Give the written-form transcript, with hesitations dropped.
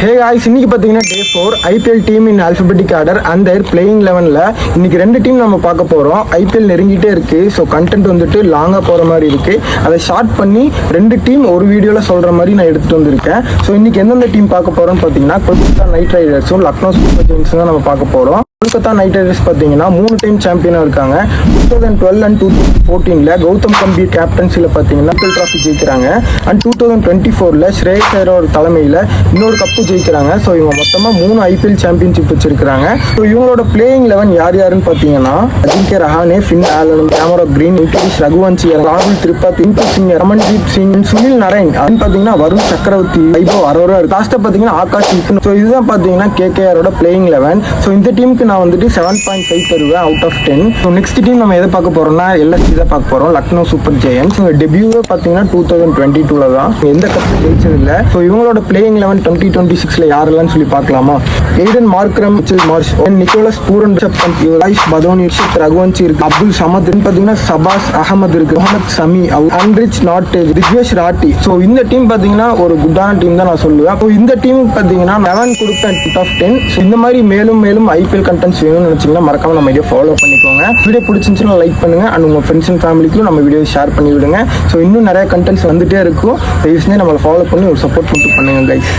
Hey guys, இன்னைக்கு பார்த்தீங்கன்னா day 4 IPL team in alphabetical order and their playing 11ல இன்னைக்கு ரெண்டு டீம் நம்ம பார்க்க போகிறோம். ஐபிஎல் நெருங்கிட்டே இருக்குது. ஸோ கண்டென்ட் வந்துட்டு லாங்காக போகிற மாதிரி இருக்குது. அதை ஷார்ட் பண்ணி ரெண்டு டீம் ஒரு வீடியோவில் சொல்கிற மாதிரி நான் எடுத்துகிட்டு வந்திருக்கேன். ஸோ இன்னைக்கு எந்தெந்த டீம் பார்க்க போகிறோம்னு பார்த்தீங்கன்னா கொல்கத்தா நைட் ரைடர்ஸும் லக்னோ சூப்பர் ஜெயின்ஸும் தான் நம்ம பார்க்க போகிறோம். கொல்கத்தா நைட் ரைடர்ஸ் பார்த்தீங்கன்னா 3 டைம் சாம்பியனாக இருக்காங்க. 2012 அண்ட் 2014 கௌதம் கம்பீர் கேப்டன்சியில் பார்த்தீங்கன்னா ஐபிஎல் ட்ராஃபி ஜெயிக்கிறாங்க. அண்ட் 2024 ஸ்ரேயஸ் ஐயரோட தலைமையில் இன்னொரு கப்பு ஜெயிக்கிறாங்க. ஸோ இவங்க மொத்தமாக 3 ஐபிஎல் சாம்பியன்ஷிப் வச்சிருக்காங்க. ஸோ இவங்களோட பிளேயிங் 11 யாருன்னு பார்த்தீங்கன்னா Ajinkya Rahane, Finn Allen, Cameron green, Venkatesh Raghuvanshi, ராகுல் திரிபாதி, டிங்கு சிங், ரமன்தீப் சிங், சுனில் நரேன், அப்படின்னு பார்த்தீங்கன்னா வருண் சக்கரவர்த்தி, வைபவ் அரோரா, லாஸ்ட்டாக பார்த்தீங்கன்னா ஆகாஷ் விஷ்ணு. ஸோ இதுதான் பார்த்தீங்கன்னா கேகேஆரோட பிளேயிங் 11. ஸோ இந்த டீமுக்கு நான் வந்துட்டு 7.5 தருவேன் out of 10. So next team நம்ம எதை பார்க்க போறோம்னா எல்எஸ்சி தான் பார்க்க போறோம். Lucknow super giants. இவங்க டெபியூவே பார்த்தீங்கன்னா 2022 தான். எந்த கப்பு ஜெயிச்சது இல்லை. ஸோ இவங்களோட பிளேயிங் 11 2026 யாரெல்லாம் சொல்லி பார்க்கலாமா? Aiden Markram, Mitchell Marsh, Nicholas Pooran, Yuvraj Badoni, Raghuvanshi இருக்கு, அப்துல் சமத் பார்த்தீங்கன்னா சபாஸ் அகமது இருக்கு, Mohammed Shami, Anrich Nortje, Digvesh Rathi. So இந்த டீம் பார்த்தீங்கன்னா ஒரு குட்டான டீம் தான் நான் சொல்லுவேன். ஸோ இந்த டீமுக்கு பார்த்தீங்கன்னா 11 கொடுப்பேன் அவுட் ஆஃப் 10. ஸோ இந்த மாதிரி மேலும் மேலும் ஐபிஎல் கண்டென்ட்ஸ் வேணும்னு நினைச்சீங்கன்னா மறக்காம நம்ம வீடியோ ஃபாலோ பண்ணிக்கோங்க. வீடியோ பிடிச்சிருந்துச்சுன்னா லைக் பண்ணுங்க அண்ட் உங்க ஃப்ரெண்ட்ஸ் அண்ட் ஃபேமிலிக்கும் நம்ம வீடியோ ஷேர் பண்ணி விடுங்க. ஸோ இன்னும் நிறைய கண்டென்ட்ஸ் வந்துட்டே இருக்கும். நம்மளை ஃபாலோ பண்ணி ஒரு சப்போர்ட் மட்டும் பண்ணுங்க கைஸ்.